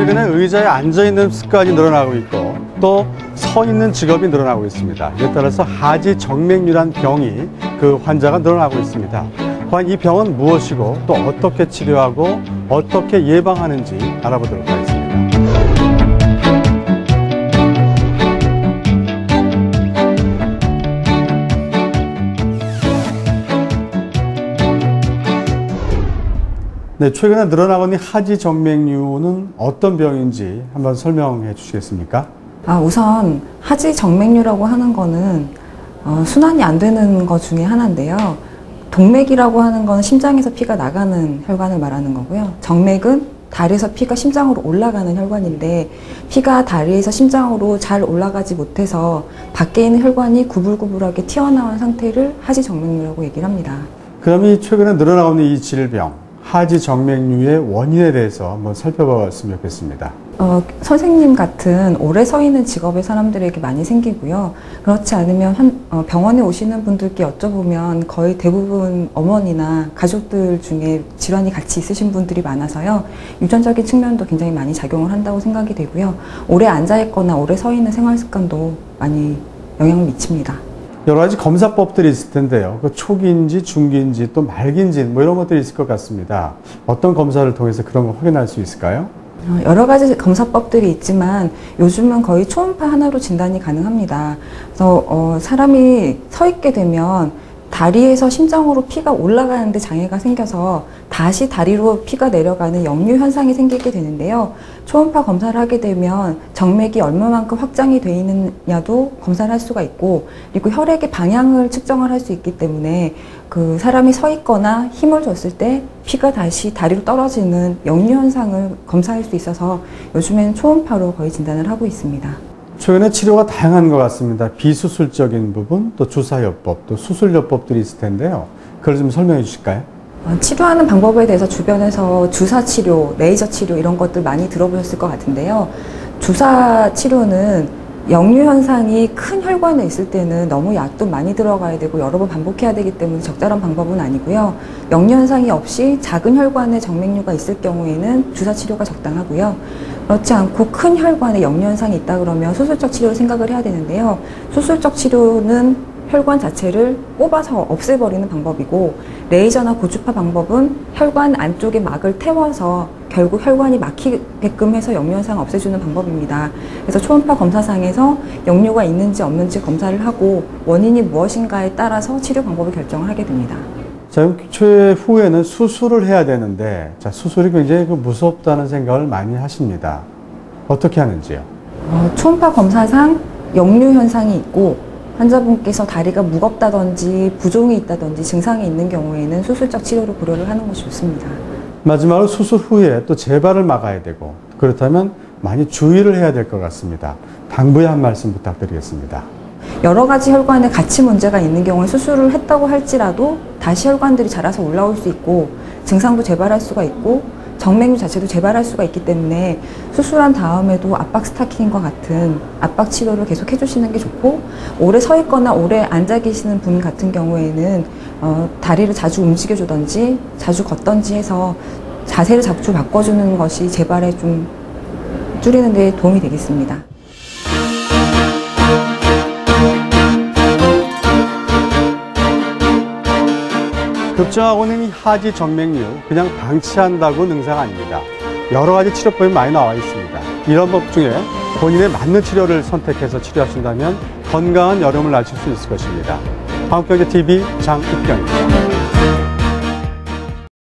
최근에 의자에 앉아있는 습관이 늘어나고 있고 또 서 있는 직업이 늘어나고 있습니다. 이에 따라서 하지정맥류란 병이 그 환자가 늘어나고 있습니다. 과연 이 병은 무엇이고 또 어떻게 치료하고 어떻게 예방하는지 알아보도록 하겠습니다. 네, 최근에 늘어나고 있는 하지정맥류는 어떤 병인지 한번 설명해 주시겠습니까? 우선 하지정맥류라고 하는 거는 순환이 안 되는 것 중에 하나인데요. 동맥이라고 하는 건 심장에서 피가 나가는 혈관을 말하는 거고요. 정맥은 다리에서 피가 심장으로 올라가는 혈관인데 피가 다리에서 심장으로 잘 올라가지 못해서 밖에 있는 혈관이 구불구불하게 튀어나온 상태를 하지정맥류라고 얘기를 합니다. 그럼 이 최근에 늘어나고 있는 이 질병, 하지정맥류의 원인에 대해서 한번 살펴봤으면 좋겠습니다. 선생님 같은 오래 서 있는 직업의 사람들에게 많이 생기고요. 그렇지 않으면 병원에 오시는 분들께 여쭤보면 거의 대부분 어머니나 가족들 중에 질환이 같이 있으신 분들이 많아서요. 유전적인 측면도 굉장히 많이 작용을 한다고 생각이 되고요. 오래 앉아있거나 오래 서 있는 생활 습관도 많이 영향을 미칩니다. 여러 가지 검사법들이 있을 텐데요. 그 초기인지 중기인지 또 말기인지 뭐 이런 것들이 있을 것 같습니다. 어떤 검사를 통해서 그런 걸 확인할 수 있을까요? 여러 가지 검사법들이 있지만 요즘은 거의 초음파 하나로 진단이 가능합니다. 그래서 사람이 서 있게 되면 다리에서 심장으로 피가 올라가는데 장애가 생겨서 다시 다리로 피가 내려가는 역류 현상이 생기게 되는데요. 초음파 검사를 하게 되면 정맥이 얼마만큼 확장이 되어 있느냐도 검사를 할 수가 있고, 그리고 혈액의 방향을 측정을 할 수 있기 때문에 그 사람이 서 있거나 힘을 줬을 때 피가 다시 다리로 떨어지는 역류 현상을 검사할 수 있어서 요즘에는 초음파로 거의 진단을 하고 있습니다. 최근에 치료가 다양한 것 같습니다. 비수술적인 부분, 또 주사요법, 또 수술요법들이 있을 텐데요. 그걸 좀 설명해 주실까요? 치료하는 방법에 대해서 주변에서 주사 치료, 레이저 치료 이런 것들 많이 들어보셨을 것 같은데요. 주사 치료는 역류 현상이 큰 혈관에 있을 때는 너무 약도 많이 들어가야 되고 여러 번 반복해야 되기 때문에 적절한 방법은 아니고요. 역류 현상이 없이 작은 혈관에 정맥류가 있을 경우에는 주사 치료가 적당하고요. 그렇지 않고 큰 혈관에 역류 현상이 있다 그러면 수술적 치료를 생각을 해야 되는데요. 수술적 치료는 혈관 자체를 뽑아서 없애버리는 방법이고, 레이저나 고주파 방법은 혈관 안쪽에 막을 태워서 결국 혈관이 막히게끔 해서 역류 현상을 없애주는 방법입니다. 그래서 초음파 검사상에서 역류가 있는지 없는지 검사를 하고 원인이 무엇인가에 따라서 치료 방법을 결정을 하게 됩니다. 자, 최후에는 수술을 해야 되는데, 자, 수술이 굉장히 무섭다는 생각을 많이 하십니다. 어떻게 하는지요? 초음파 검사상 역류 현상이 있고 환자분께서 다리가 무겁다든지 부종이 있다든지 증상이 있는 경우에는 수술적 치료로 고려를 하는 것이 좋습니다. 마지막으로 수술 후에 또 재발을 막아야 되고, 그렇다면 많이 주의를 해야 될 것 같습니다. 당부의 한 말씀 부탁드리겠습니다. 여러 가지 혈관에 같이 문제가 있는 경우에 수술을 했다고 할지라도 다시 혈관들이 자라서 올라올 수 있고 증상도 재발할 수가 있고 정맥류 자체도 재발할 수가 있기 때문에 수술한 다음에도 압박 스타킹과 같은 압박 치료를 계속 해주시는 게 좋고, 오래 서 있거나 오래 앉아 계시는 분 같은 경우에는 다리를 자주 움직여주던지 자주 걷던지 해서 자세를 자주 바꿔주는 것이 재발에 좀 줄이는 데 도움이 되겠습니다. 급증하고 있는 이 하지정맥류, 그냥 방치한다고 능사가 아닙니다. 여러 가지 치료법이 많이 나와 있습니다. 이런 법 중에 본인에 맞는 치료를 선택해서 치료하신다면 건강한 여름을 나실 수 있을 것입니다. 한국경제TV 장익경입니다.